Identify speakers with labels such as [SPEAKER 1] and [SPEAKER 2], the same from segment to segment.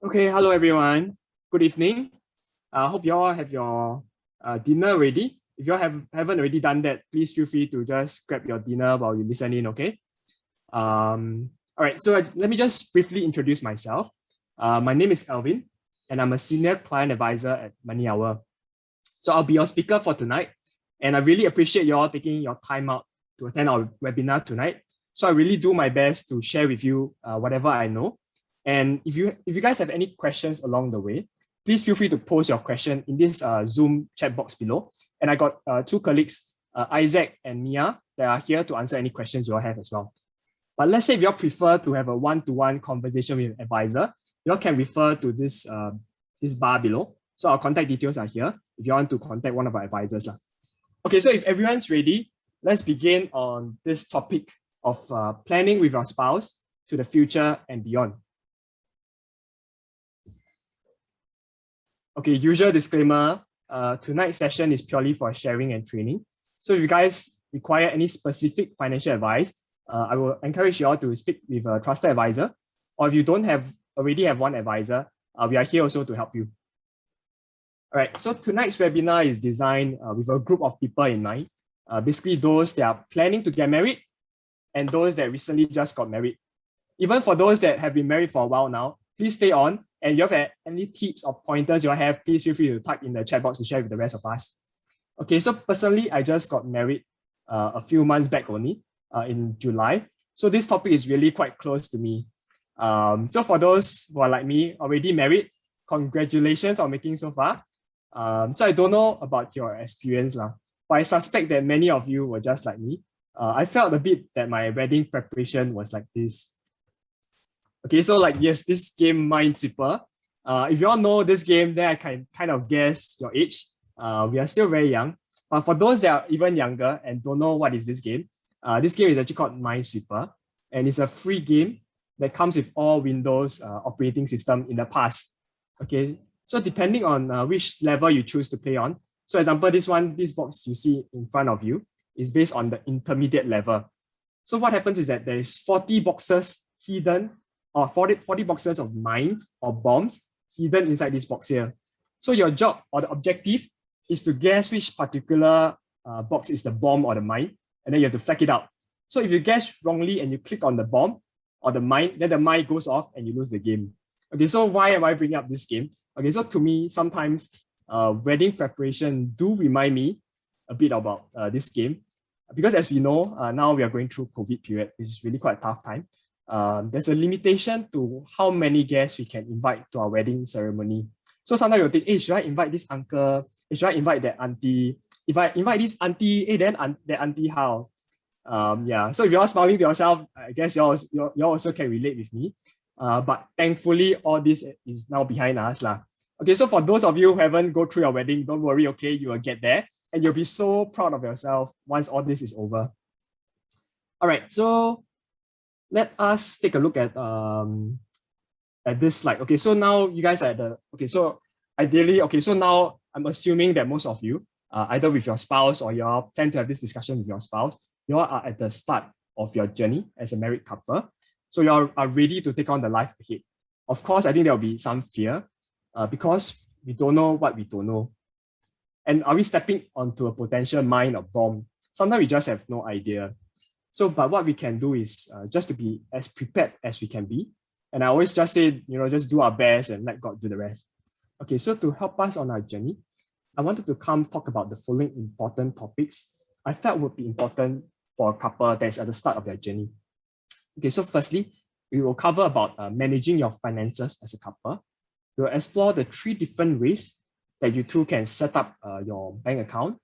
[SPEAKER 1] Okay, hello everyone. Good evening. I hope you all have your dinner ready. If you all haven't already done that, please feel free to just grab your dinner while you listen in, okay? All right, so let me just briefly introduce myself. My name is Alvin, and I'm a senior client advisor at MoneyOwl. So I'll be your speaker for tonight, and I really appreciate you all taking your time out to attend our webinar tonight. So I really do my best to share with you whatever I know. And if you guys have any questions along the way, please feel free to post your question in this Zoom chat box below. And I got two colleagues, Isaac and Mia, that are here to answer any questions you all have as well. But let's say if you all prefer to have a one-to-one conversation with an advisor, you all can refer to this, this bar below. So our contact details are here if you want to contact one of our advisors. Okay, so if everyone's ready, let's begin on this topic of planning with your spouse to the future and beyond. Okay, usual disclaimer, tonight's session is purely for sharing and training. So if you guys require any specific financial advice, I will encourage you all to speak with a trusted advisor. Or if you don't already have one advisor, we are here also to help you. All right, so tonight's webinar is designed with a group of people in mind. Basically those that are planning to get married and those that recently just got married. Even for those that have been married for a while now, please stay on. And if you have any tips or pointers you have, please feel free to type in the chat box to share with the rest of us. Okay, so personally, I just got married a few months back only in July. So this topic is really quite close to me. So for those who are like me, already married, congratulations on making so far. So I don't know about your experience, but I suspect that many of you were just like me. I felt a bit that my wedding preparation was like this. Okay, so like, yes, this game Minesweeper. If you all know this game, then I can kind of guess your age. We are still very young. But for those that are even younger and don't know what is this game is actually called Minesweeper. And it's a free game that comes with all Windows operating system in the past. Okay, so depending on which level you choose to play on. So example, this box you see in front of you is based on the intermediate level. So what happens is that there is 40 boxes hidden, or 40 boxes of mines or bombs hidden inside this box here. So your job or the objective is to guess which particular box is the bomb or the mine, and then you have to flag it out. So if you guess wrongly and you click on the bomb or the mine, then the mine goes off and you lose the game. Okay, so why am I bringing up this game? Okay, so to me, sometimes wedding preparation do remind me a bit about this game. Because as we know, now we are going through COVID period, which is really quite a tough time. There's a limitation to how many guests we can invite to our wedding ceremony. So sometimes you'll think, hey, should I invite this uncle? Should I invite that auntie? If I invite this auntie, hey, then that auntie how? Yeah, so if you're smiling to yourself, I guess you also can relate with me. But thankfully, all this is now behind us. Okay, so for those of you who haven't go through your wedding, don't worry, okay, you will get there. And you'll be so proud of yourself once all this is over. All right, so let us take a look at this slide. Okay, so now you guys are at the, okay, so ideally, okay, so now I'm assuming that most of you, either with your spouse or you all plan to have this discussion with your spouse, you all are at the start of your journey as a married couple. So you all are ready to take on the life ahead. Of course, I think there will be some fear because we don't know what we don't know. And are we stepping onto a potential mine or bomb? Sometimes we just have no idea. So, but what we can do is just to be as prepared as we can be. And I always just say, just do our best and let God do the rest. Okay, so to help us on our journey, I wanted to come talk about the following important topics I felt would be important for a couple that's at the start of their journey. Okay, so firstly, we will cover about managing your finances as a couple. We'll explore the 3 different ways that you two can set up your bank account.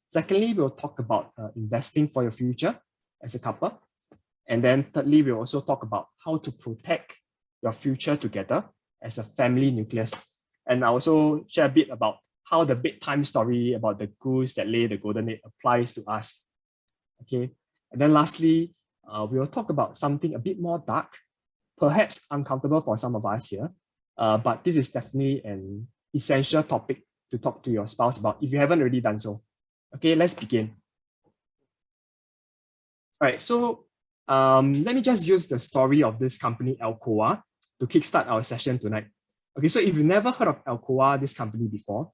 [SPEAKER 1] Secondly, we'll talk about investing for your future as a couple. And then thirdly, we'll also talk about how to protect your future together as a family nucleus. And I also share a bit about how the bedtime story about the goose that lay the golden egg applies to us. Okay. And then lastly, we'll talk about something a bit more dark, perhaps uncomfortable for some of us here, but this is definitely an essential topic to talk to your spouse about if you haven't already done so. Okay, let's begin. All right, so let me just use the story of this company, Alcoa, to kickstart our session tonight. Okay, so if you've never heard of Alcoa, this company before,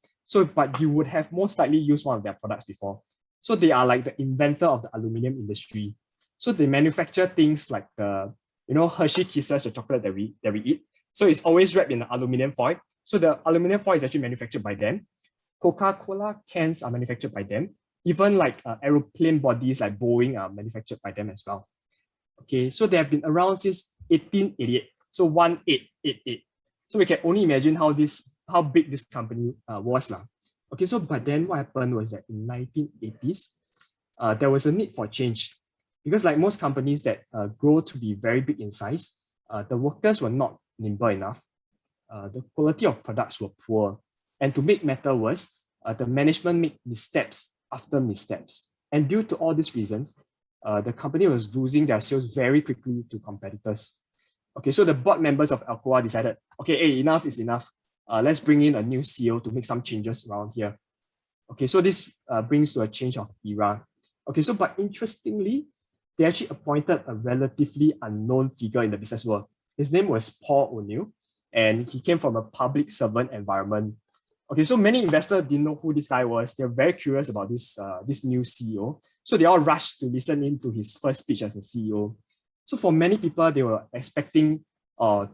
[SPEAKER 1] but you would have most likely used one of their products before. So they are like the inventor of the aluminum industry. So they manufacture things like the, Hershey Kisses, the chocolate that we eat. So it's always wrapped in aluminum foil. So the aluminum foil is actually manufactured by them. Coca-Cola cans are manufactured by them. Even like aeroplane bodies like Boeing are manufactured by them as well. Okay, so they have been around since 1888. So 1888. So we can only imagine how big this company was. Okay, so but then what happened was that in 1980s, there was a need for change. Because like most companies that grow to be very big in size, the workers were not nimble enough. The quality of products were poor. And to make matter worse, the management made missteps after missteps. And due to all these reasons, the company was losing their sales very quickly to competitors. Okay, so the board members of Alcoa decided, okay, hey, enough is enough. Let's bring in a new CEO to make some changes around here. Okay, so this brings to a change of era. Okay, so but interestingly, they actually appointed a relatively unknown figure in the business world. His name was Paul O'Neill, and he came from a public servant environment. Okay, so many investors didn't know who this guy was. They're very curious about this new CEO. So they all rushed to listen in to his first speech as a CEO. So for many people, they were expecting that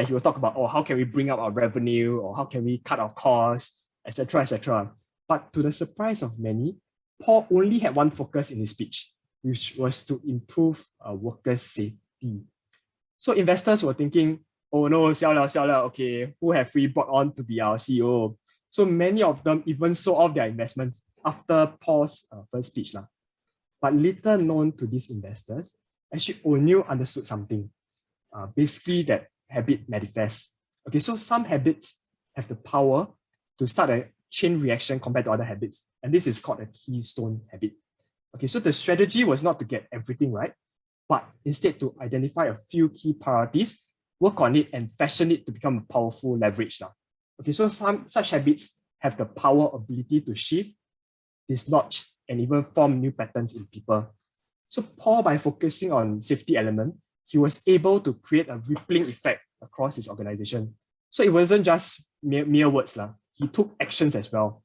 [SPEAKER 1] he will talk about, how can we bring up our revenue, or how can we cut our costs, etc., etc. But to the surprise of many, Paul only had one focus in his speech, which was to improve workers' safety. So investors were thinking, oh no, xiao liao, okay, who have we brought on to be our CEO? So many of them even sold off their investments after Paul's first speech. But little known to these investors, actually O'Neill understood something. Basically that habit manifests. Okay, so some habits have the power to start a chain reaction compared to other habits. And this is called a keystone habit. Okay, so the strategy was not to get everything right, but instead to identify a few key priorities, work on it, and fashion it to become a powerful leverage. Okay, so some such habits have the ability to shift, dislodge, and even form new patterns in people. So Paul, by focusing on safety element, he was able to create a rippling effect across his organization. So it wasn't just mere words. He took actions as well.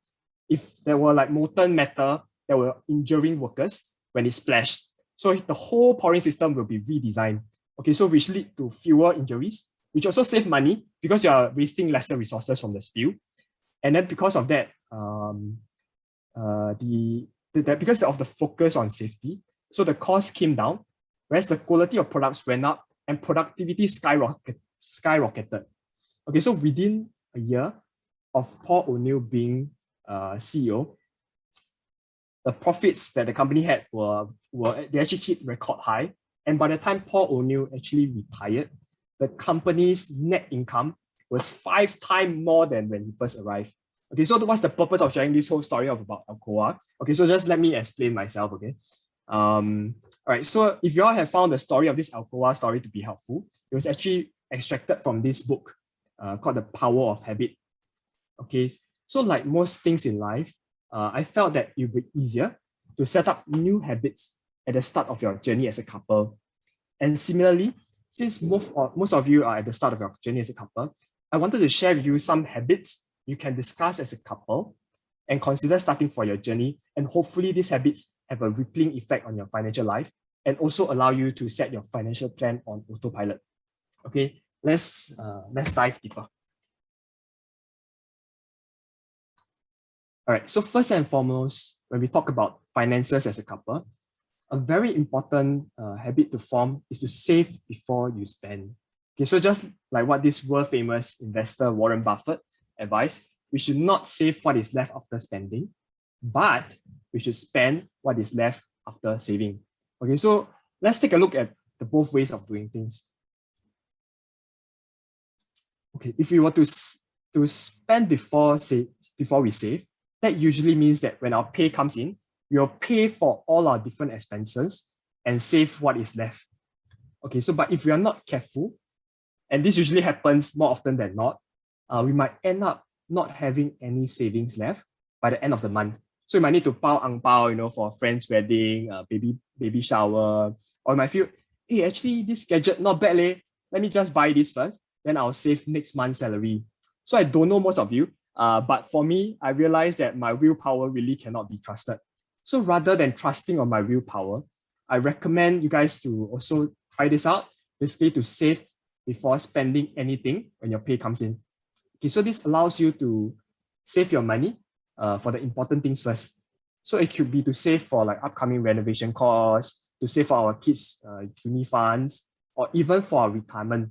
[SPEAKER 1] If there were like molten metal that were injuring workers when it splashed, so the whole pouring system will be redesigned. Okay, so which lead to fewer injuries, which also save money because you are wasting lesser resources from the spill. And then because of that, because of the focus on safety, so the cost came down, whereas the quality of products went up and productivity skyrocketed. Okay, so within a year of Paul O'Neill being CEO, the profits that the company had they actually hit record high. And by the time Paul O'Neill actually retired, the company's net income was 5 times more than when he first arrived. Okay, so what's the purpose of sharing this whole story about Alcoa? Okay, so just let me explain myself, okay? All right, so if you all have found the story of this Alcoa story to be helpful, it was actually extracted from this book called The Power of Habit. Okay, so like most things in life, I felt that it would be easier to set up new habits at the start of your journey as a couple. And similarly, since most of you are at the start of your journey as a couple, I wanted to share with you some habits you can discuss as a couple and consider starting for your journey. And hopefully these habits have a rippling effect on your financial life and also allow you to set your financial plan on autopilot. Okay, let's dive deeper. All right, so first and foremost, when we talk about finances as a couple, a very important habit to form is to save before you spend. Okay, so just like what this world famous investor Warren Buffett advised, we should not save what is left after spending, but we should spend what is left after saving. Okay, so let's take a look at the both ways of doing things. Okay, if we were to spend before we save, that usually means that when our pay comes in, we'll pay for all our different expenses and save what is left. Okay, so but if we are not careful, and this usually happens more often than not, we might end up not having any savings left by the end of the month. So you might need to pao ang pao, for a friend's wedding, baby shower, or you might feel, hey, actually this gadget not bad leh. Let me just buy this first. then I'll save next month's salary. So I don't know most of you, but for me, I realized that my willpower really cannot be trusted. So rather than trusting on my willpower, I recommend you guys to also try this out, basically to save before spending anything when your pay comes in. Okay, so this allows you to save your money for the important things first. So it could be to save for like upcoming renovation costs, to save for our kids' uni funds, or even for our retirement.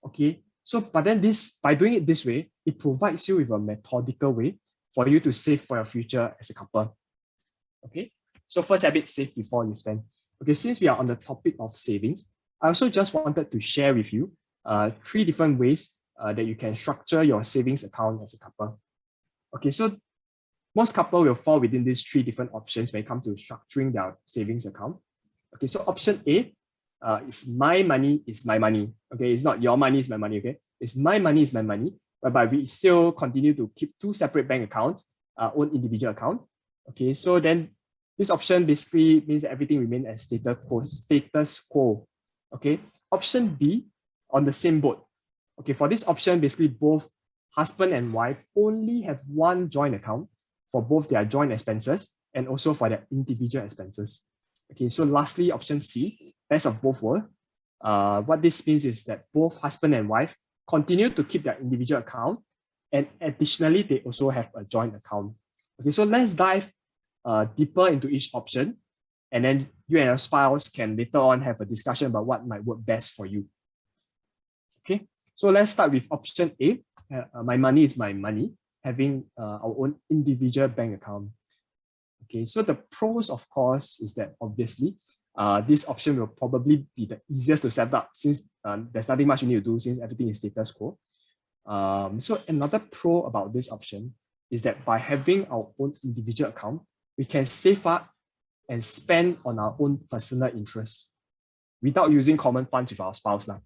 [SPEAKER 1] Okay, so but then by doing it this way, it provides you with a methodical way for you to save for your future as a couple. Okay, so first habit, save before you spend. Okay, since we are on the topic of savings, I also just wanted to share with you 3 different ways that you can structure your savings account as a couple. Okay, so most couples will fall within these 3 different options when it comes to structuring their savings account. Okay, so option A is my money is my money. Okay, it's not your money is my money. Okay, it's my money is my money, whereby we still continue to keep 2 separate bank accounts, own individual account. Okay, so then this option basically means that everything remains as status quo. Okay, option B, on the same boat. Okay, for this option, basically both husband and wife only have 1 joint account for both their joint expenses and also for their individual expenses. Okay, so lastly, option C, best of both worlds. What this means is that both husband and wife continue to keep their individual account, and additionally, they also have a joint account. Okay, so let's dive deeper into each option, and then you and your spouse can later on have a discussion about what might work best for you. Okay, so let's start with option A. My money is my money, having our own individual bank account. Okay, so the pros, of course, is that obviously this option will probably be the easiest to set up since there's nothing much you need to do since everything is status quo. So another pro about this option is that by having our own individual account, we can save up and spend on our own personal interests without using common funds with our spouse now.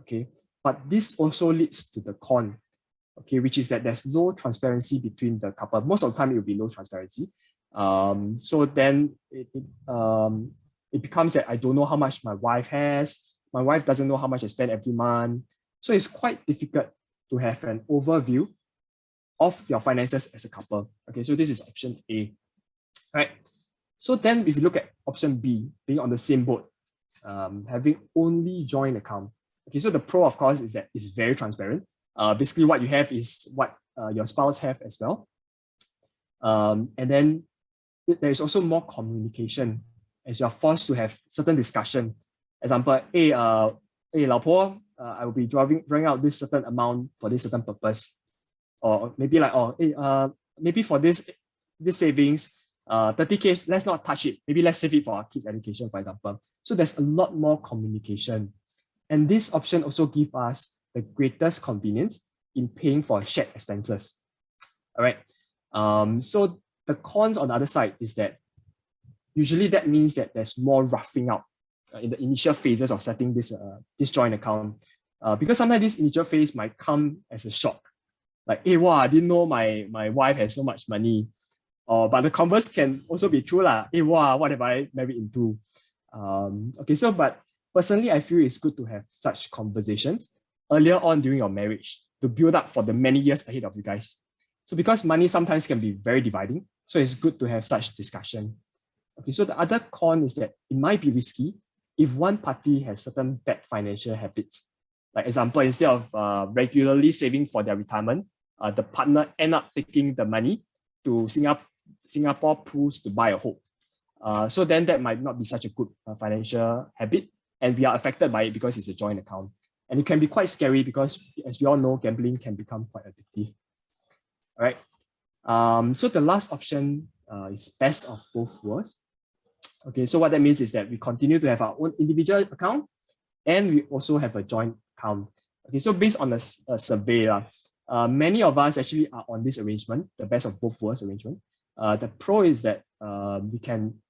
[SPEAKER 1] Okay, but this also leads to the con, okay, which is that there's no transparency between the couple. Most of the time, it will be no transparency. So then it becomes that I don't know how much my wife has. My wife doesn't know how much I spend every month. So it's quite difficult to have an overview of your finances as a couple. Okay, so this is option A. Right. So then if you look at option B, being on the same boat, having only joint account. Okay, so the pro, of course, is that it's very transparent. Basically, what you have is what your spouse have as well. And then there is also more communication as you're forced to have certain discussion. Example, hey, lao po, I will be drawing out this certain amount for this certain purpose. Or maybe like, maybe for this savings, 30K, let's not touch it. Maybe let's save it for our kids' education, for example. So there's a lot more communication. And this option also gives us the greatest convenience in paying for shared expenses. All right. So the cons on the other side is that usually that means that there's more roughing out in the initial phases of setting this joint account. Because sometimes this initial phase might come as a shock. Like, hey, wow, I didn't know my wife has so much money. But the converse can also be true. Hey, wow, what have I married into? Okay, so but personally, I feel it's good to have such conversations earlier on during your marriage to build up for the many years ahead of you guys. So because money sometimes can be very dividing, so it's good to have such discussion. Okay, so the other con is that it might be risky if one party has certain bad financial habits. Like example, instead of regularly saving for their retirement, the partner end up taking the money to Singapore pools to buy a home. So then that might not be such a good financial habit, and we are affected by it because it's a joint account. And it can be quite scary because, as we all know, gambling can become quite addictive. All right. So the last option is best of both worlds. Okay, so what that means is that we continue to have our own individual account, and we also have a joint account. Okay, so based on a survey, many of us actually are on this arrangement, the best of both worlds arrangement. The pro is that we can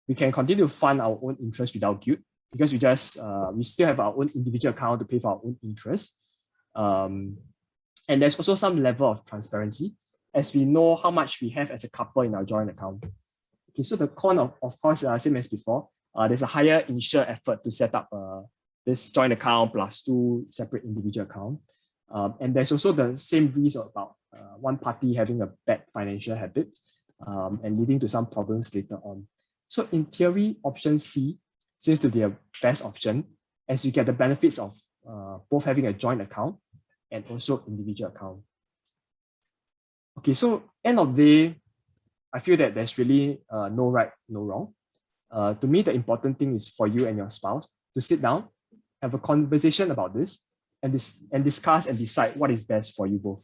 [SPEAKER 1] continue to fund our own interest without guilt because we still have our own individual account to pay for our own interest. And there's also some level of transparency as we know how much we have as a couple in our joint account. Okay, so the con of course, same as before, there's a higher initial effort to set up this joint account plus 2 separate individual accounts. And there's also the same risk about one party having a bad financial habit and leading to some problems later on. So in theory, option C seems to be a best option, as you get the benefits of both having a joint account and also individual account. Okay, so end of the day, I feel that there's really no right, no wrong. To me, the important thing is for you and your spouse to sit down, have a conversation about this, and discuss and decide what is best for you both.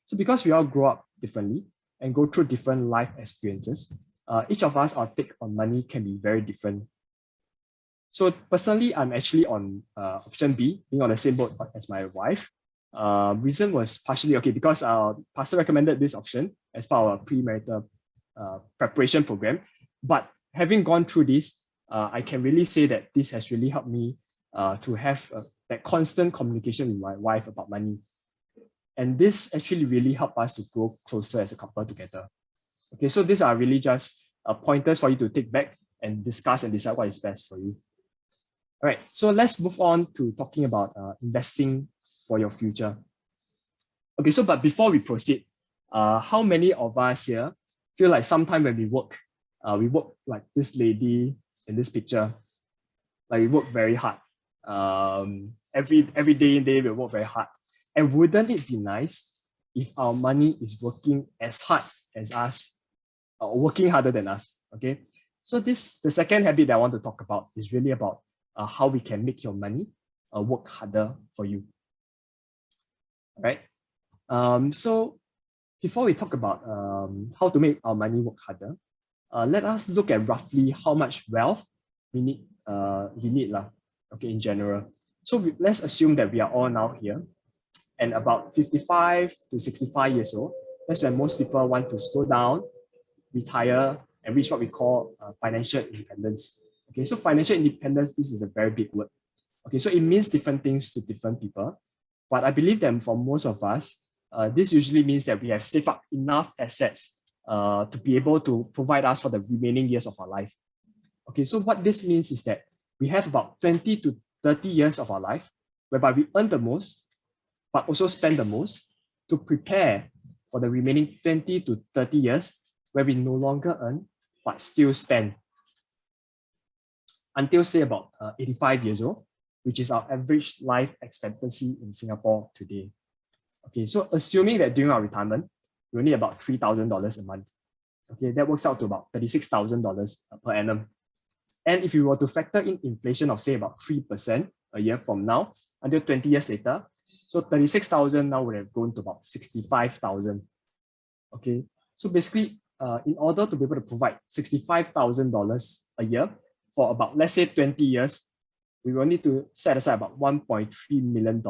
[SPEAKER 1] So because we all grow up differently and go through different life experiences, each of us, our take on money can be very different. So personally, I'm actually on option B, being on the same boat as my wife. Reason was partially, okay, because our pastor recommended this option as part of our premarital preparation program. But having gone through this, I can really say that this has really helped me to have that constant communication with my wife about money. And this actually really helped us to grow closer as a couple together. Okay, so these are really just pointers for you to take back and discuss and decide what is best for you. All right, so let's move on to talking about investing for your future. Okay, so but before we proceed, how many of us here feel like sometime when we work like this lady in this picture, like we work very hard. Every day we work very hard. And wouldn't it be nice if our money is working as hard as us, or working harder than us? Okay, so the second habit that I want to talk about is really about how we can make your money work harder for you. All right. So before we talk about how to make our money work harder, let us look at roughly how much wealth we need okay, in general. So let's assume that we are all now here and about 55 to 65 years old. That's when most people want to slow down, retire, and reach what we call financial independence. Okay, so financial independence, this is a very big word. Okay, so it means different things to different people. But I believe that for most of us, this usually means that we have saved up enough assets to be able to provide us for the remaining years of our life. Okay, so what this means is that we have about 20 to 30 years of our life whereby we earn the most, but also spend the most to prepare for the remaining 20 to 30 years where we no longer earn, but still spend. Until say about 85 years old, which is our average life expectancy in Singapore today. Okay, so assuming that during our retirement, we need about $3,000 a month. Okay, that works out to about $36,000 per annum. And if you were to factor in inflation of say about 3% a year from now until 20 years later, so 36,000 now would have grown to about 65,000. Okay, so basically, in order to be able to provide $65,000 a year for about, let's say 20 years, we will need to set aside about $1.3 million.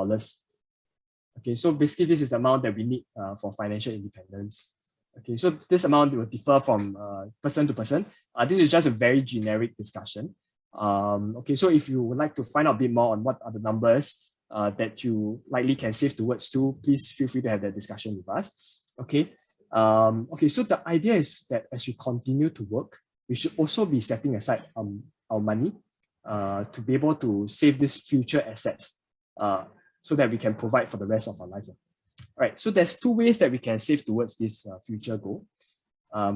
[SPEAKER 1] Okay, so basically this is the amount that we need for financial independence. Okay, so this amount will differ from person to person. This is just a very generic discussion. Okay, so if you would like to find out a bit more on what are the numbers that you likely can save towards to, please feel free to have that discussion with us. Okay, okay, so the idea is that as we continue to work, we should also be setting aside our money to be able to save these future assets so that we can provide for the rest of our life. All right, so there's two ways that we can save towards this future goal. All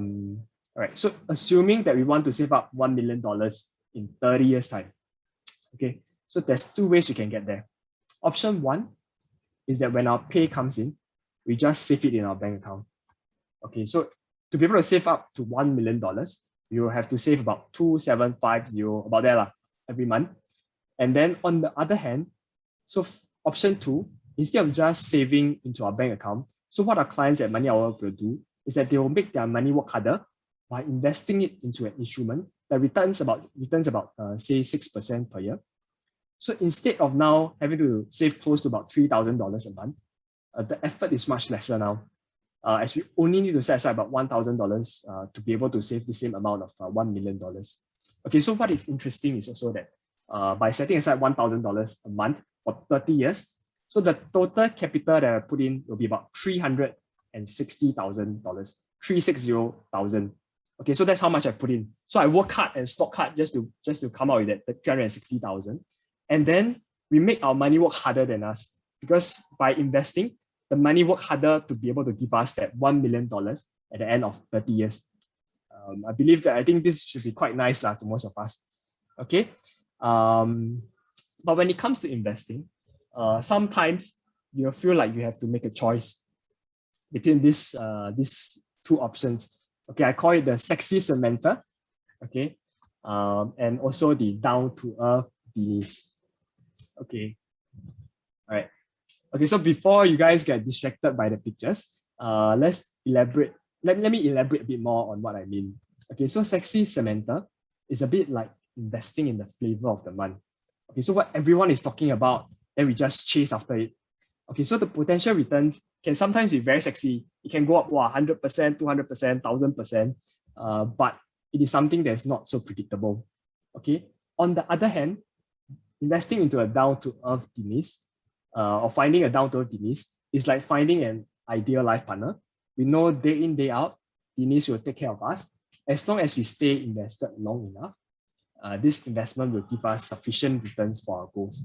[SPEAKER 1] right, so assuming that we want to save up $1 million in 30 years time. Okay, so there's two ways we can get there. Option one is that when our pay comes in, we just save it in our bank account. Okay, so to be able to save up to $1 million, you will have to save about 2,750, about there every month. And then on the other hand, so option two, instead of just saving into our bank account, so what our clients at MoneyOwl will do is that they will make their money work harder by investing it into an instrument that returns about say 6% per year. So instead of now having to save close to about $3,000 a month, the effort is much lesser now, as we only need to set aside about $1,000 to be able to save the same amount of $1 million. Okay, so what is interesting is also that by setting aside $1,000 a month for 30 years, so the total capital that I put in will be about $360,000, $360,000. Okay, so that's how much I put in. So I work hard and slog hard just to come out with that $360,000, and then we make our money work harder than us because by investing, the money work harder to be able to give us that $1 million at the end of 30 years. I think this should be quite nice to most of us. Okay. But when it comes to investing, sometimes you feel like you have to make a choice between these two options. Okay, I call it the sexy cementer. Okay, and also the down to earth Denise. Okay, all right. Okay, so before you guys get distracted by the pictures, let's elaborate. Let me elaborate a bit more on what I mean. Okay, so sexy cementer is a bit like investing in the flavor of the month. Okay, so what everyone is talking about, then we just chase after it. Okay, so the potential returns can sometimes be very sexy. It can go up 100%, 200%, 1000%, but it is something that's not so predictable. Okay, on the other hand, investing into a down-to-earth Denise, or finding a down-to-earth Denise is like finding an ideal life partner. We know day in, day out, Denise will take care of us. As long as we stay invested long enough, this investment will give us sufficient returns for our goals.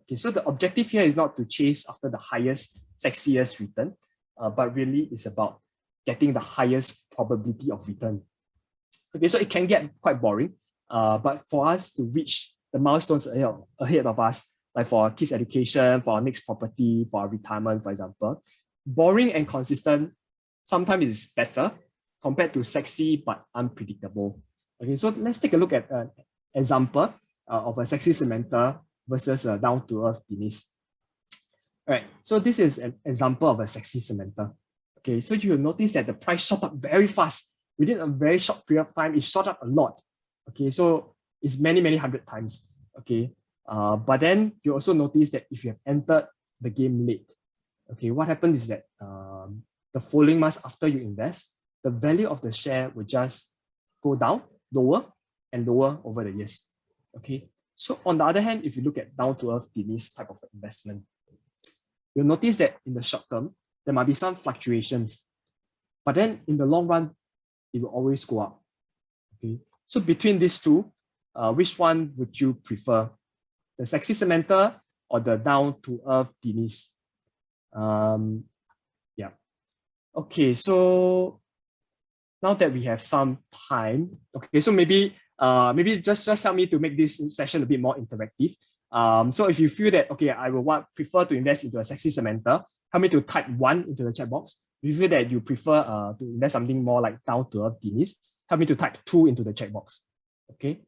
[SPEAKER 1] Okay, so the objective here is not to chase after the highest, sexiest return, but really it's about getting the highest probability of return. Okay, so it can get quite boring, but for us to reach the milestones ahead of us, like for our kids' education, for our next property, for our retirement, for example, boring and consistent sometimes is better compared to sexy but unpredictable. Okay, so let's take a look at an example of a sexy cementer versus a down-to-earth Denise. All right, so this is an example of a sexy cementer. Okay, so you will notice that the price shot up very fast. Within a very short period of time, it shot up a lot. Okay, so it's many, many hundred times. Okay, but then you also notice that if you have entered the game late, okay, what happens is that the following months after you invest, the value of the share will just go down, lower and lower over the years. Okay, so on the other hand, if you look at down-to-earth Denise type of investment, you'll notice that in the short term, there might be some fluctuations, but then in the long run, it will always go up. Okay, so between these two, which one would you prefer? The sexy cementer or the down-to-earth Denise? Yeah. Okay, so now that we have some time, okay, so maybe just help me to make this session a bit more interactive. So if you feel that, okay, I will prefer to invest into a sexy cementer, help me to type 1 into the chat box. If you feel that you prefer to invest something more like down-to-earth Denise, help me to type 2 into the chat box. Okay.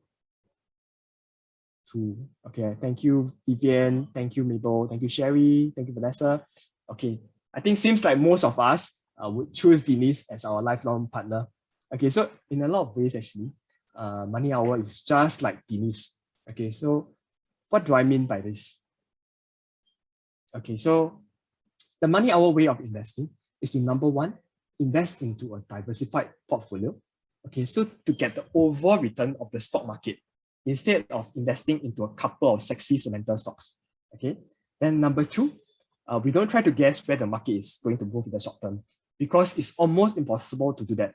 [SPEAKER 1] 2. Okay, thank you, Vivian. Thank you, Mabel. Thank you, Sherry. Thank you, Vanessa. Okay, I think seems like most of us would choose Denise as our lifelong partner. Okay, so in a lot of ways, actually, MoneyOwl is just like Denise. Okay, so what do I mean by this? Okay, so the MoneyOwl way of investing is to, number one, invest into a diversified portfolio. Okay, so to get the overall return of the stock market instead of investing into a couple of sexy cementer stocks. Okay, then number two, we don't try to guess where the market is going to move in the short term because it's almost impossible to do that.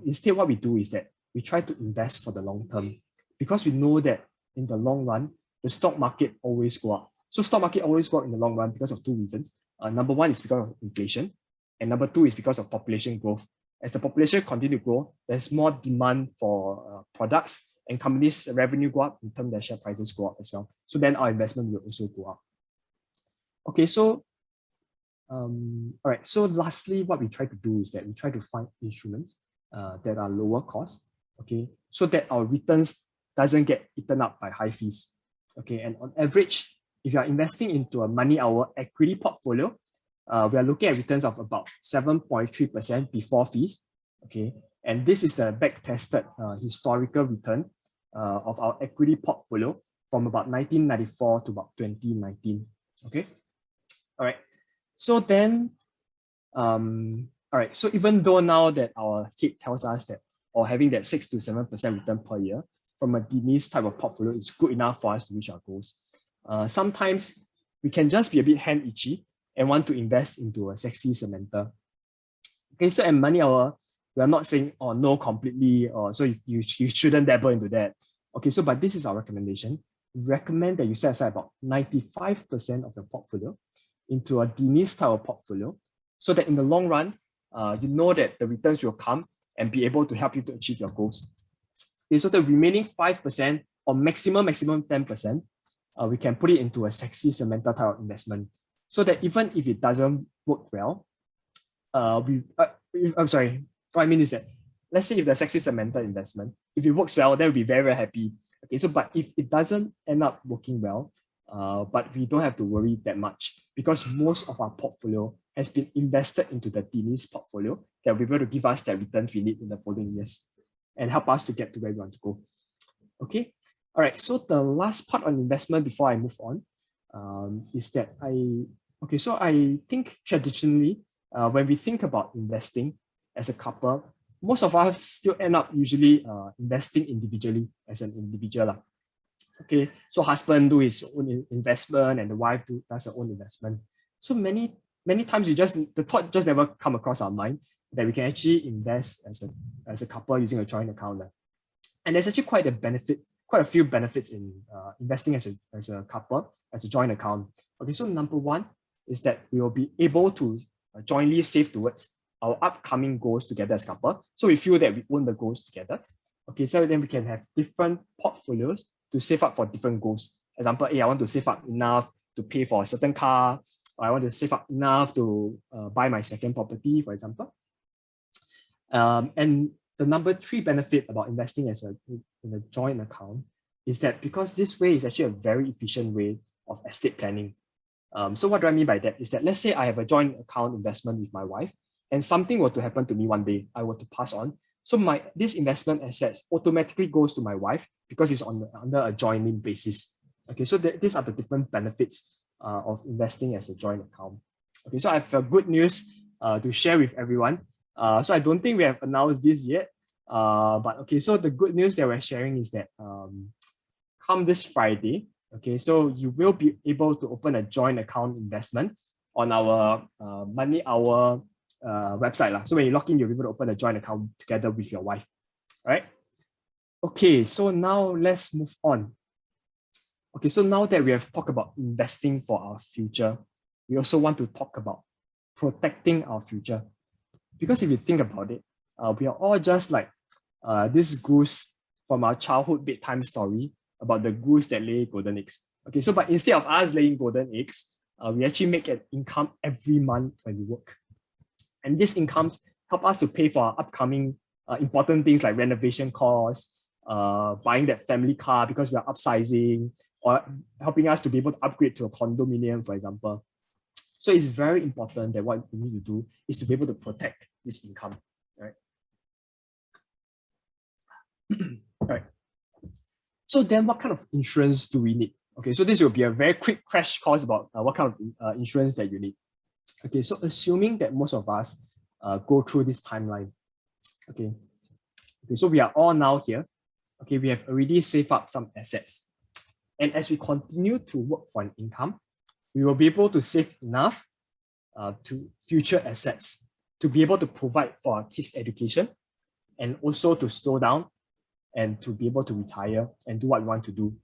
[SPEAKER 1] Instead, what we do is that we try to invest for the long term because we know that in the long run, the stock market always go up. So stock market always go up in the long run because of two reasons. Number one is because of inflation, and number two is because of population growth. As the population continue to grow, there's more demand for products, and companies' revenue go up, in turn their share prices go up as well. So then our investment will also go up. Okay, so all right. So lastly, what we try to do is that we try to find instruments that are lower cost. Okay, so that our returns doesn't get eaten up by high fees. Okay, and on average, if you are investing into a MoneyOwl equity portfolio, we are looking at returns of about 7.3% before fees. Okay, and this is the back-tested historical return of our equity portfolio from about 1994 to about 2019. Okay, all right. So then, all right. So even though now that our head tells us that, or having that 6 to 7% return per year from a Denise type of portfolio is good enough for us to reach our goals, sometimes we can just be a bit hand itchy and want to invest into a sexy cementer. Okay, so at MoneyOwl, we are not saying, oh, no, completely, or so you shouldn't dabble into that. Okay, but this is our recommendation. We recommend that you set aside about 95% of your portfolio into a DNIS style portfolio so that in the long run, you know that the returns will come and be able to help you to achieve your goals. Okay, so the remaining 5% or maximum 10%, we can put it into a sexy Samantha type of investment so that even if it doesn't work well, I'm sorry, what I mean is that let's say if the sexy Samantha investment, if it works well, then we'll be very, very happy. Okay, so but if it doesn't end up working well, but we don't have to worry that much because most of our portfolio has been invested into the DNIS portfolio that will be able to give us that returns we need in the following years and help us to get to where we want to go. Okay, all right, so the last part on investment before I move on is that so I think traditionally, when we think about investing as a couple, most of us still end up usually investing individually as an individual. Okay, so husband do his own investment and the wife does her own investment. So many times the thought just never come across our mind that we can actually invest as a couple using a joint account. And there's actually quite a few benefits in investing as a couple, as a joint account. Okay, so number one is that we will be able to jointly save towards our upcoming goals together as a couple. So we feel that we own the goals together. Okay, so then we can have different portfolios to save up for different goals. Example, I want to save up enough to pay for a certain car, or I want to save up enough to buy my second property, for example. And the number 3 benefit about investing in a joint account is that because this way is actually a very efficient way of estate planning. So what do I mean by that is that let's say I have a joint account investment with my wife and something were to happen to me one day, I were to pass on. So this investment assets automatically goes to my wife because it's under a joining basis. Okay, so these are the different benefits of investing as a joint account. Okay, so I have good news to share with everyone. So I don't think we have announced this yet. But okay, so the good news that we're sharing is that come this Friday, okay, so you will be able to open a joint account investment on our MoneyOwl website. So when you log in, you'll be able to open a joint account together with your wife. All right. Okay, so now let's move on. Okay, so now that we have talked about investing for our future, we also want to talk about protecting our future. Because if you think about it, we are all just like this goose from our childhood bedtime story about the goose that lay golden eggs. Okay, so but instead of us laying golden eggs, we actually make an income every month when we work. And these incomes help us to pay for our upcoming important things like renovation costs, buying that family car because we are upsizing, or helping us to be able to upgrade to a condominium, for example. So it's very important that what we need to do is to be able to protect this income, right? Right. So then what kind of insurance do we need? Okay, so this will be a very quick crash course about what kind of insurance that you need. Okay, so assuming that most of us go through this timeline, okay, so we are all now here. Okay, we have already saved up some assets. And as we continue to work for an income, we will be able to save enough to future assets to be able to provide for our kids' education and also to slow down and to be able to retire and do what we want to do.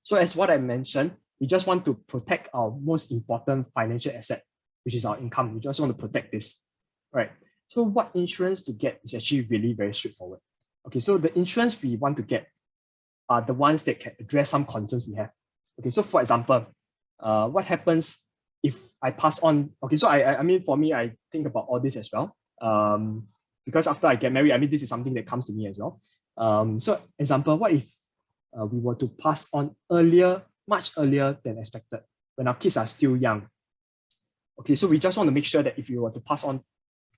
[SPEAKER 1] So as what I mentioned, we just want to protect our most important financial asset, which is our income. We just want to protect this, right? So what insurance to get is actually really very straightforward. Okay, so the insurance we want to get are the ones that can address some concerns we have. Okay, so for example, what happens if I pass on? Okay, so I mean, for me, I think about all this as well. Because after I get married, I mean, this is something that comes to me as well. So example, what if we were to pass on earlier, much earlier than expected, when our kids are still young? Okay, so we just want to make sure that if you were to pass on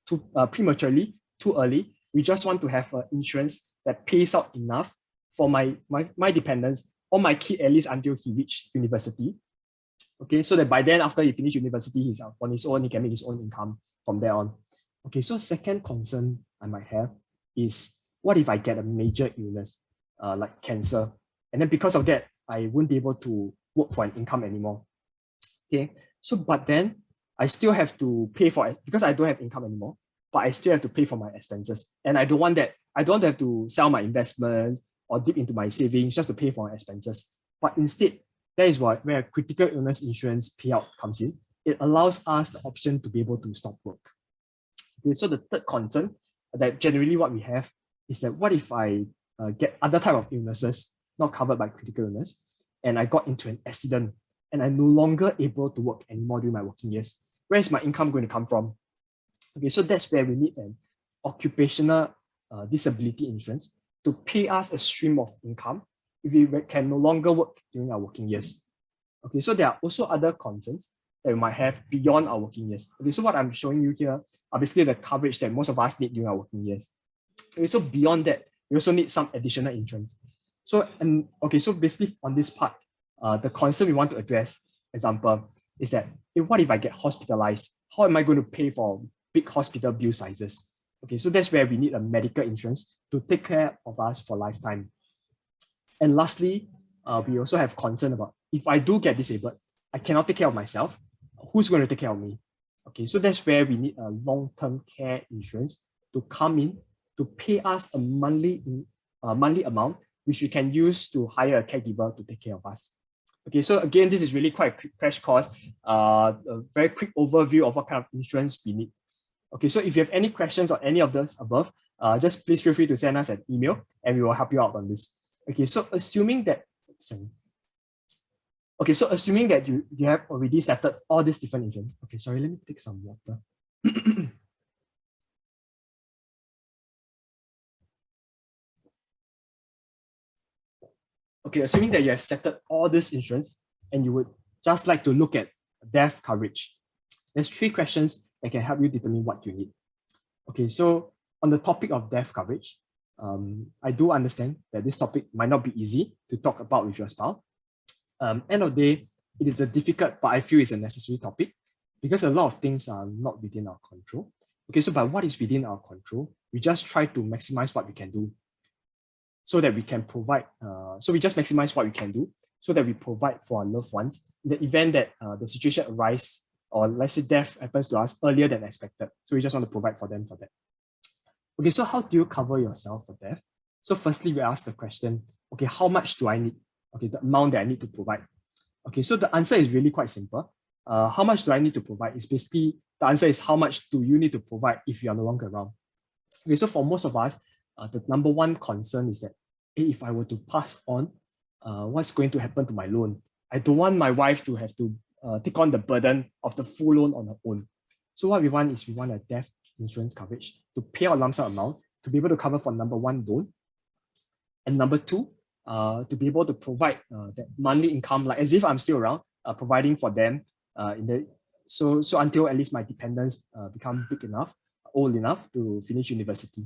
[SPEAKER 1] too prematurely, too early, we just want to have an insurance that pays out enough for my dependents or my kid at least until he reached university. Okay, so that by then, after he finished university, he's on his own, he can make his own income from there on. Okay, so second concern I might have is, what if I get a major illness, like cancer? And then because of that, I won't be able to work for an income anymore. Okay, so but then I still have to pay for it because I don't have income anymore, but I still have to pay for my expenses. And I don't want that. I don't have to sell my investments or dip into my savings just to pay for my expenses. But instead, that is where critical illness insurance payout comes in. it allows us the option to be able to stop work. Okay, so the third concern that generally what we have is that what if I get other type of illnesses not covered by critical illness, and I got into an accident and I'm no longer able to work anymore during my working years? Where is my income going to come from? Okay, so that's where we need an occupational disability insurance to pay us a stream of income if we can no longer work during our working years. Okay, so there are also other concerns that we might have beyond our working years. Okay, so what I'm showing you here are basically the coverage that most of us need during our working years. Okay, so beyond that, we also need some additional insurance. So, so basically on this part, the concern we want to address, example, is that what if I get hospitalized? How am I going to pay for big hospital bill sizes? Okay, so that's where we need a medical insurance to take care of us for lifetime. And lastly, we also have concern about if I do get disabled, I cannot take care of myself. Who's going to take care of me? Okay, so that's where we need a long-term care insurance to come in to pay us a monthly amount, which we can use to hire a caregiver to take care of us. Okay, so again, this is really quite a quick crash course, a very quick overview of what kind of insurance we need. Okay, so if you have any questions on any of those above, just please feel free to send us an email and we will help you out on this. Okay, so assuming that, assuming that you have already settled all these different insurance. Okay, sorry, let me take some water. Okay, assuming that you have settled all this insurance and you would just like to look at death coverage, there's 3 questions that can help you determine what you need. Okay, so on the topic of death coverage, I do understand that this topic might not be easy to talk about with your spouse. End of the day, it is a difficult, but I feel it's a necessary topic because a lot of things are not within our control. Okay, so by what is within our control, we just try to maximize what we can do so that we can provide, so we just maximize what we can do so that we provide for our loved ones in the event that the situation arises or let's say death happens to us earlier than expected. So we just want to provide for them for that. Okay, so how do you cover yourself for death? So firstly, we ask the question, okay, how much do I need? Okay, the amount that I need to provide. Okay, so the answer is really quite simple. How much do I need to provide is basically, the answer is how much do you need to provide if you are no longer around? Okay, so for most of us, the number one concern is that if I were to pass on, what's going to happen to my loan? I don't want my wife to have to take on the burden of the full loan on her own. So what we want is we want a death insurance coverage to pay our lump sum amount to be able to cover for number 1, loan, and number 2, to be able to provide that monthly income, like as if I'm still around, providing for them so until at least my dependents become big enough, old enough to finish university.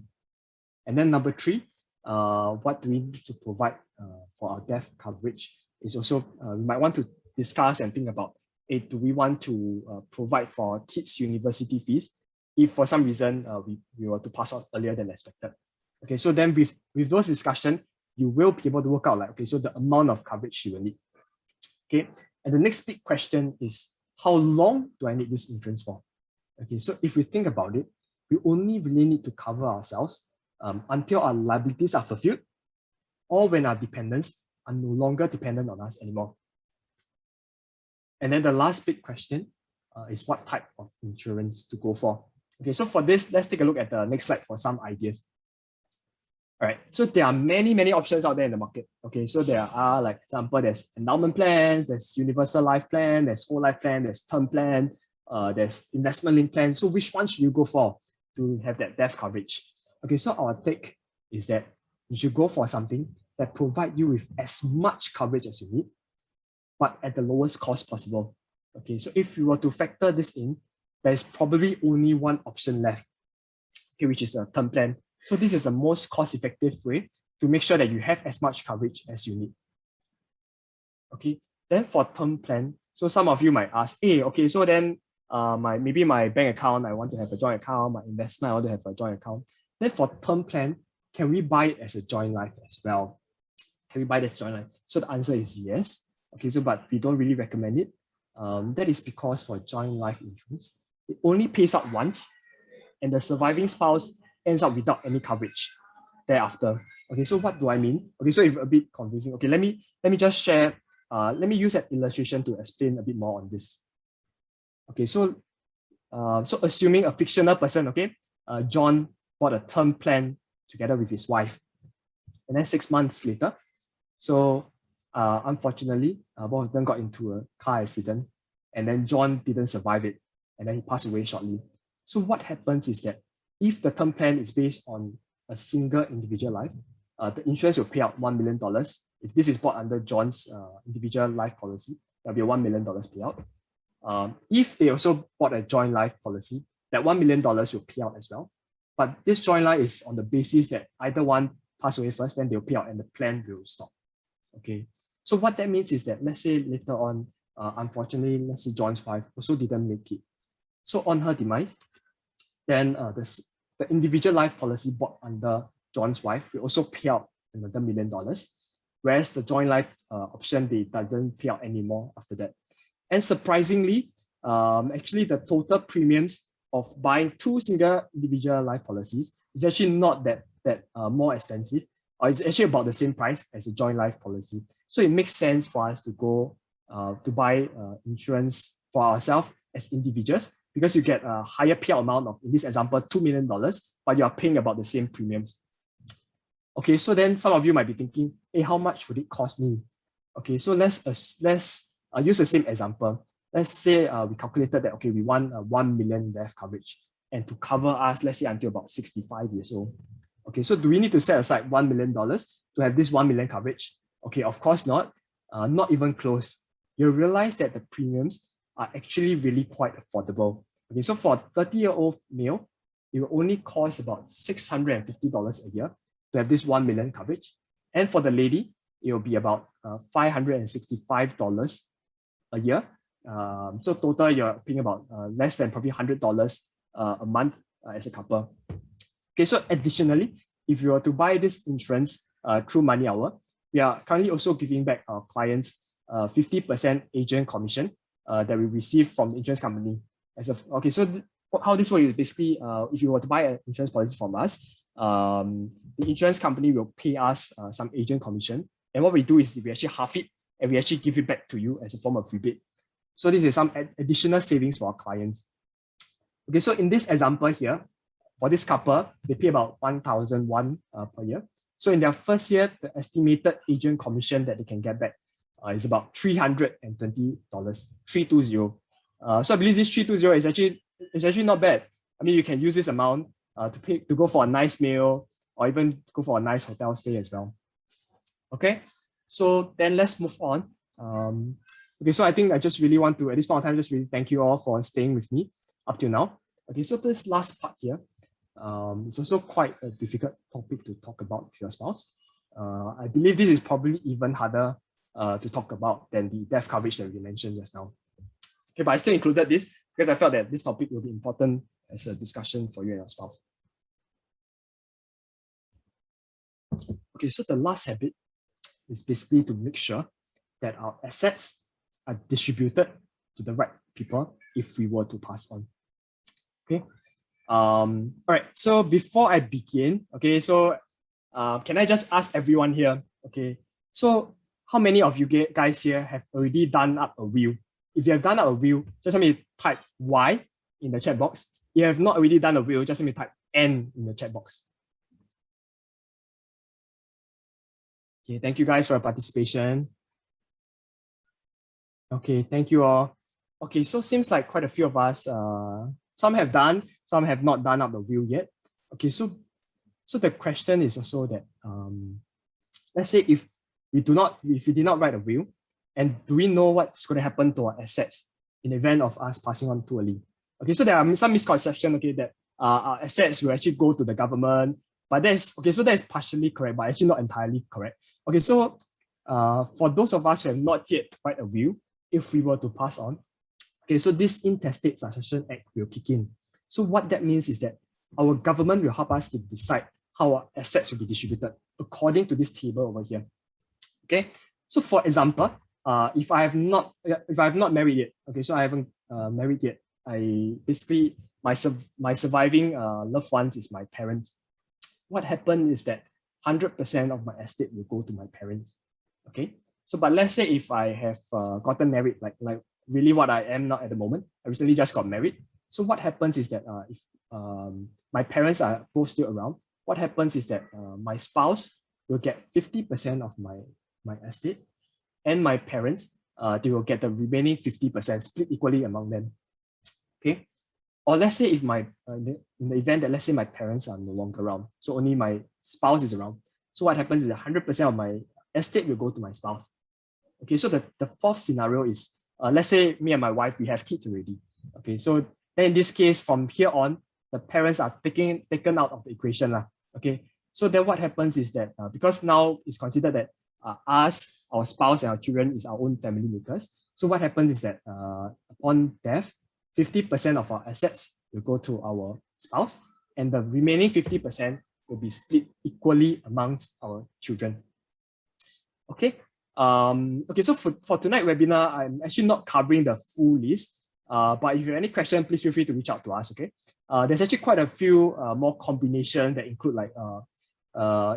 [SPEAKER 1] And then number 3, what do we need to provide for our death coverage is also, we might want to discuss and think about, do we want to provide for kids' university fees if for some reason we were to pass on earlier than expected. Okay, so then with those discussions, you will be able to work out like, okay, so the amount of coverage you will need. Okay, and the next big question is, how long do I need this insurance for? Okay, so if we think about it, we only really need to cover ourselves until our liabilities are fulfilled or when our dependents are no longer dependent on us anymore. And then the last big question is what type of insurance to go for. Okay, so for this, let's take a look at the next slide for some ideas. All right, so there are many options out there in the market. Okay, so there are, like example, there's endowment plans, there's universal life plan, there's whole life plan, there's term plan, there's investment linked plan. So which one should you go for to have that death coverage? Okay, so our take is that you should go for something that provides you with as much coverage as you need, but at the lowest cost possible. Okay, so if you were to factor this in, there's probably only one option left, okay, which is a term plan. So this is the most cost-effective way to make sure that you have as much coverage as you need. Okay, then for term plan, so some of you might ask, hey, okay, so then maybe my bank account, I want to have a joint account, my investment, I want to have a joint account. Then for term plan, can we buy it as a joint life as well? Can we buy this joint life? So the answer is yes. Okay, so but we don't really recommend it. That is because for joint life insurance, it only pays out once and the surviving spouse ends up without any coverage thereafter. Okay, so what do I mean? Okay, so it's a bit confusing. Okay, let me just share, let me use an illustration to explain a bit more on this. Okay, so assuming a fictional person, okay, John bought a term plan together with his wife. And then 6 months later, so unfortunately, both of them got into a car accident, and then John didn't survive it, and then he passed away shortly. So what happens is that if the term plan is based on a single individual life, the insurance will pay out $1 million. If this is bought under John's individual life policy, there'll be a $1 million payout. If they also bought a joint life policy, that $1 million will pay out as well. But this joint life is on the basis that either one pass away first, then they'll pay out and the plan will stop. Okay. So what that means is that, let's say later on, unfortunately, let's say John's wife also didn't make it. So on her demise, then the individual life policy bought under John's wife will also pay out another $1 million, whereas the joint life option, they doesn't pay out anymore after that. And surprisingly, actually the total premiums of buying two single individual life policies is actually not that more expensive, or it's actually about the same price as a joint life policy. So it makes sense for us to go to buy insurance for ourselves as individuals, because you get a higher payout amount of, in this example, $2 million, but you are paying about the same premiums. Okay, so then some of you might be thinking, hey, how much would it cost me? Okay, so let's use the same example. Let's say we calculated that, okay, we want a 1 million death coverage, and to cover us, let's say until about 65 years old. Okay, so do we need to set aside $1 million to have this 1 million coverage? Okay, of course not. Not even close. You'll realize that the premiums are actually really quite affordable. Okay, so for a 30-year-old male, it will only cost about $650 a year to have this 1 million coverage. And for the lady, it will be about $565 a year. So total, you're paying about less than probably $100 a month as a couple. Okay, so additionally, if you were to buy this insurance through MoneyOwl, we are currently also giving back our clients 50% agent commission that we receive from the insurance company. Okay, so how this works is basically, if you were to buy an insurance policy from us, the insurance company will pay us some agent commission. And what we do is we actually half it, and we actually give it back to you as a form of rebate. So this is some additional savings for our clients. Okay, so in this example here, for this couple, they pay about $1,001 per year. So in their first year, the estimated agent commission that they can get back is about $320, 320. So I believe this 320 is actually not bad. I mean, you can use this amount to go for a nice meal, or even go for a nice hotel stay as well. Okay, so then let's move on. Okay, so I think I just really want to, at this point in time, just really thank you all for staying with me up till now. Okay, so this last part here, it's also quite a difficult topic to talk about with your spouse. I believe this is probably even harder to talk about than the death coverage that we mentioned just now. Okay, but I still included this because I felt that this topic will be important as a discussion for you and your spouse. Okay, so the last habit is basically to make sure that our assets are distributed to the right people if we were to pass on. Okay. All right. So before I begin, okay, so can I just ask everyone here? Okay. So how many of you guys here have already done up a will? If you have done up a will, just let me type Y in the chat box. If you have not already done a will, just let me type N in the chat box. Okay, thank you guys for your participation. Okay, thank you all. Okay, so seems like quite a few of us, some have done, some have not done up the will yet. Okay, so the question is also that, let's say if we did not write a will, and do we know what's going to happen to our assets in the event of us passing on too early? Okay, so there are some misconceptions, okay, that our assets will actually go to the government, but that is partially correct, but actually not entirely correct. Okay, so for those of us who have not yet write a will, if we were to pass on, okay, so this Intestate Succession Act will kick in. So what that means is that our government will help us to decide how our assets will be distributed according to this table over here. Okay, so for example, if I have not married yet, okay, so I haven't married yet, I basically my surviving loved ones is my parents. What happened is that 100% of my estate will go to my parents. Okay, so but let's say if I have gotten married like really what I am now at the moment. I recently just got married. So what happens is that if my parents are both still around, what happens is that my spouse will get 50% of my estate, and my parents, they will get the remaining 50% split equally among them. Okay. Or let's say if in the event that let's say my parents are no longer around, so only my spouse is around. So what happens is 100% of my estate will go to my spouse. Okay, so the fourth scenario is, let's say me and my wife, we have kids already. Okay, so then in this case, from here on, the parents are taken out of the equation. Okay, so then what happens is that because now it's considered that us, our spouse, and our children is our own family makers. So what happens is that upon death, 50% of our assets will go to our spouse, and the remaining 50% will be split equally amongst our children. Okay. Okay, so for tonight's webinar, I'm actually not covering the full list, but if you have any question, please feel free to reach out to us. Okay. There's actually quite a few more combinations that include like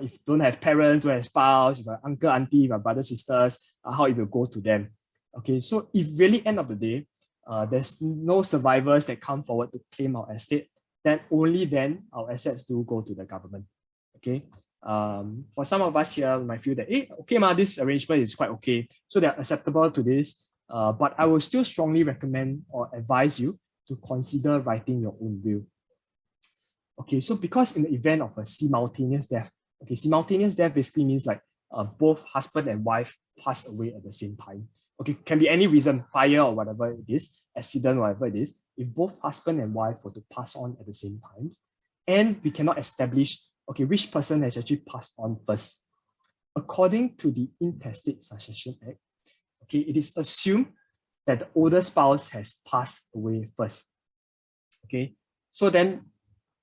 [SPEAKER 1] if you don't have parents, don't have spouse, if you have uncle, auntie, if you have brothers, sisters, how it will go to them. Okay, so if really end of the day, there's no survivors that come forward to claim our estate, then only then our assets do go to the government. Okay. For some of us here, we might feel that, hey, okay, this arrangement is quite okay, so they're acceptable to this. But I will still strongly recommend or advise you to consider writing your own will. Okay, so because in the event of a simultaneous death, okay, simultaneous death basically means like both husband and wife pass away at the same time. Okay, can be any reason, fire or whatever it is, accident, whatever it is. If both husband and wife were to pass on at the same time, and we cannot establish, okay, which person has actually passed on first. According to the Intestate Succession Act, okay, it is assumed that the older spouse has passed away first. Okay, so then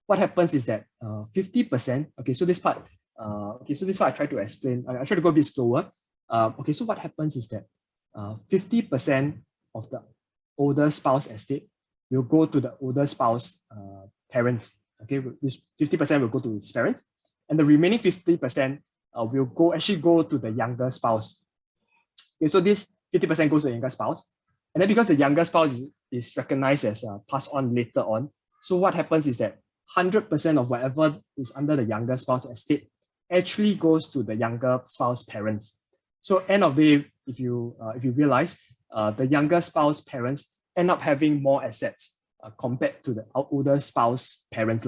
[SPEAKER 1] what happens is that 50%, okay, so this part, I try to explain, I try to go a bit slower. Okay, so what happens is that 50% of the older spouse estate will go to the older spouse parents. Okay, this 50% will go to his parents, and the remaining 50% will actually go to the younger spouse. Okay, so this 50% goes to the younger spouse, and then because the younger spouse is recognized as passed on later on, so what happens is that 100% of whatever is under the younger spouse estate actually goes to the younger spouse parents. So end of the day, if you realize, the younger spouse parents end up having more assets compared to the older spouse parents.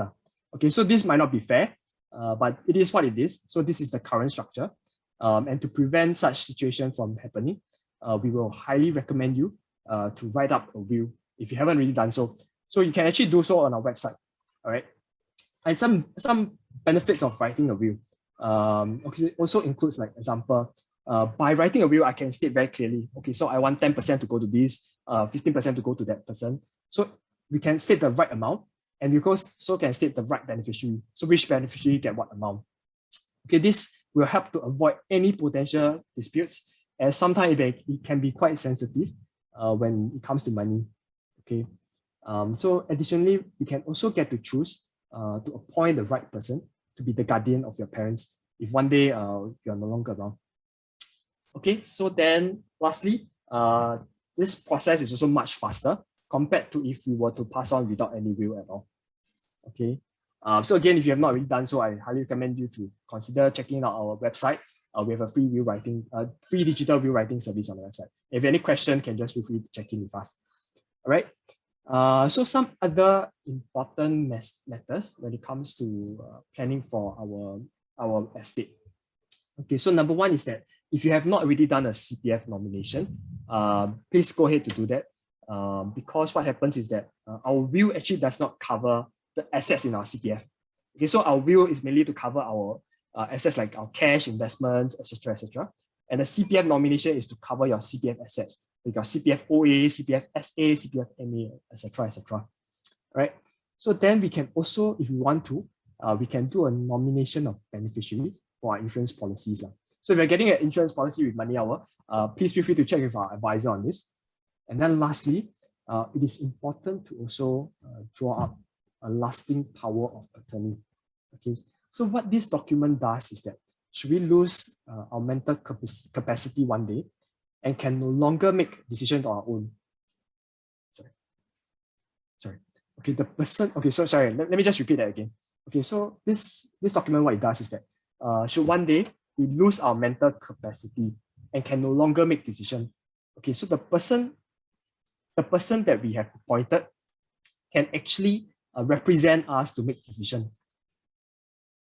[SPEAKER 1] Okay, so this might not be fair, but it is what it is. So this is the current structure. And to prevent such situation from happening, we will highly recommend you to write up a will if you haven't already done so. So you can actually do so on our website. All right. And some benefits of writing a will. Okay, it also includes, like, example, by writing a will, I can state very clearly, okay, so I want 10% to go to this, 15% to go to that person. So we can state the right amount, and we also can state the right beneficiary. So which beneficiary get what amount. Okay, this will help to avoid any potential disputes, as sometimes it can be quite sensitive when it comes to money. Okay, so additionally, you can also get to choose to appoint the right person to be the guardian of your parents if one day you're no longer around. Okay, so then lastly, this process is also much faster compared to if we were to pass on without any will at all. Okay, so again, if you have not already done so, I highly recommend you to consider checking out our website. We have a free free digital will writing service on the website. If you have any question, can just feel free to check in with us. All right. So some other important matters when it comes to planning for our estate. Okay, so number one is that if you have not already done a CPF nomination, please go ahead to do that, because what happens is that our will actually does not cover the assets in our CPF. Okay, so our will is mainly to cover our assets like our cash, investments, etc., etc. And the CPF nomination is to cover your CPF assets, like your CPF OA, CPF SA, CPF MA, etc., etc. All right. So then we can also, if we want to, we can do a nomination of beneficiaries for our insurance policies. So if you're getting an insurance policy with MoneyOwl, please feel free to check with our advisor on this. And then lastly, it is important to also draw up a lasting power of attorney. Okay, so what this document does is that should we lose our mental capacity one day and can no longer make decisions on our own, sorry. Okay, the person, okay, so sorry, let me just repeat that again. Okay, so this document, what it does is that should one day we lose our mental capacity and can no longer make decisions. Okay, so the person that we have appointed can actually represent us to make decisions.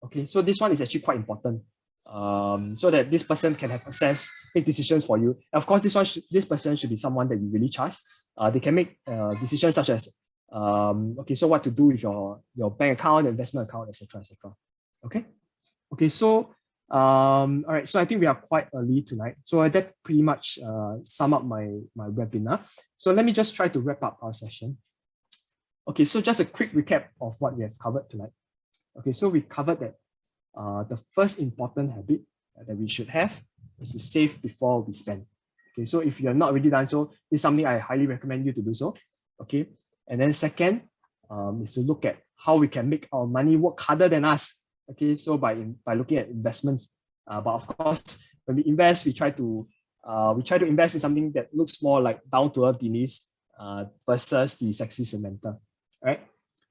[SPEAKER 1] Okay, so this one is actually quite important, so that this person can have access, make decisions for you. And of course, this person should be someone that you really trust. They can make decisions such as, okay, so what to do with your bank account, investment account, etc., etc. Okay, so all right, so I think we are quite early tonight. So that pretty much sum up my webinar. So let me just try to wrap up our session. Okay, so just a quick recap of what we have covered tonight. Okay, so we covered that the first important habit that we should have is to save before we spend. Okay, so if you're not already done so, it's something I highly recommend you to do so. Okay, and then second is to look at how we can make our money work harder than us. Okay, so by looking at investments, but of course, when we invest, we try to invest in something that looks more like down to earth Denise versus the sexy Samantha, right?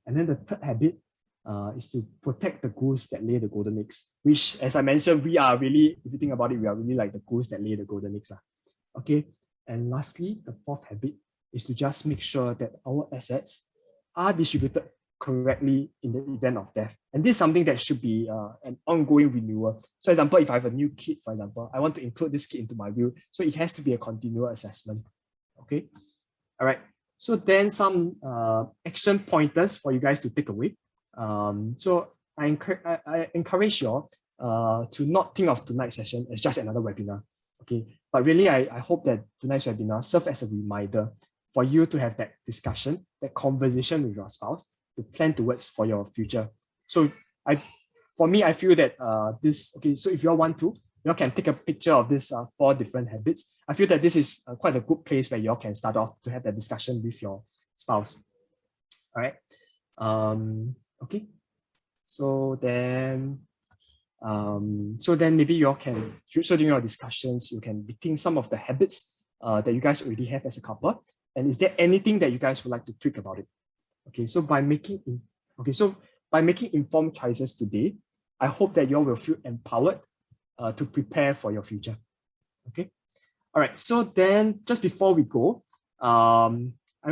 [SPEAKER 1] And then the third habit is to protect the goose that lay the golden eggs, which, as I mentioned, we are really, if you think about it, we are really like the goose that lay the golden eggs. Okay, and lastly, the fourth habit is to just make sure that our assets are distributed correctly in the event of death. And this is something that should be an ongoing renewal. So, for example, if I have a new kid, for example, I want to include this kid into my will. So it has to be a continual assessment. Okay, all right. So then some action pointers for you guys to take away. So I encourage you all to not think of tonight's session as just another webinar. Okay, but really I hope that tonight's webinar serves as a reminder for you to have that discussion, that conversation with your spouse to plan towards for your future. So for me, I feel that okay, so if you all want to, you all can take a picture of these 4 different habits. I feel that this is quite a good place where you all can start off to have that discussion with your spouse. All right. Okay. So then maybe you all can, so during your discussions, you can rethink some of the habits that you guys already have as a couple. And is there anything that you guys would like to tweak about it? Okay, so by making informed choices today, I hope that you all will feel empowered to prepare for your future. Okay. All right. So then, just before we go, I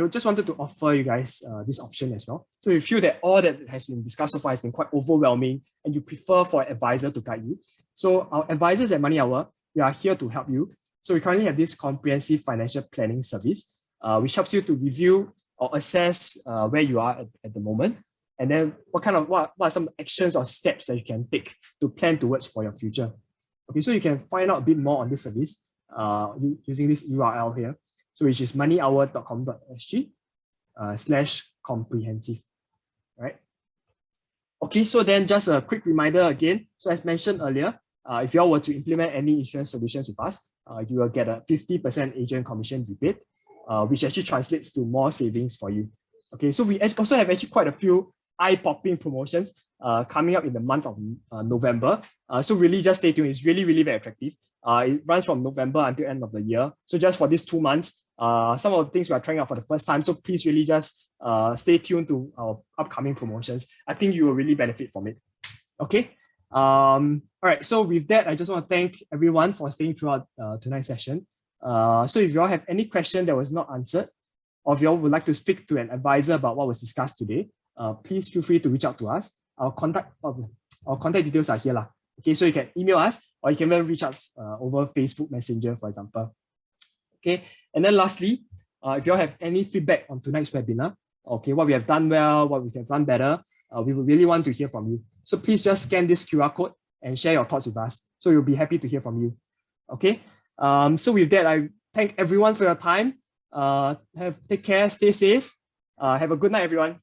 [SPEAKER 1] just wanted to offer you guys this option as well. So if you feel that all that has been discussed so far has been quite overwhelming and you prefer for an advisor to guide you, so our advisors at MoneyOwl, we are here to help you. So we currently have this comprehensive financial planning service, which helps you to review or assess where you are at the moment, and then what are some actions or steps that you can take to plan towards for your future. Okay, so you can find out a bit more on this service using this URL here, so which is moneyowl.com.sg/comprehensive. Right. Okay, so then just a quick reminder again. So as mentioned earlier, if you all were to implement any insurance solutions with us, you will get a 50% agent commission rebate, which actually translates to more savings for you. Okay, so we also have actually quite a few eye-popping promotions coming up in the month of November. So really just stay tuned. It's really, really very attractive. It runs from November until end of the year. So just for these 2 months, some of the things we are trying out for the first time. So please really just stay tuned to our upcoming promotions. I think you will really benefit from it. Okay. All right. So with that, I just want to thank everyone for staying throughout tonight's session. So if you all have any question that was not answered, or if you all would like to speak to an advisor about what was discussed today, please feel free to reach out to us. Our contact details are here. Okay, so you can email us or you can even reach out over Facebook Messenger, for example. Okay, and then lastly, if you all have any feedback on tonight's webinar, okay, what we have done well, what we can have done better, we would really want to hear from you. So please just scan this QR code and share your thoughts with us. So we'll be happy to hear from you. Okay, so with that, I thank everyone for your time. Take care, stay safe. Have a good night, everyone.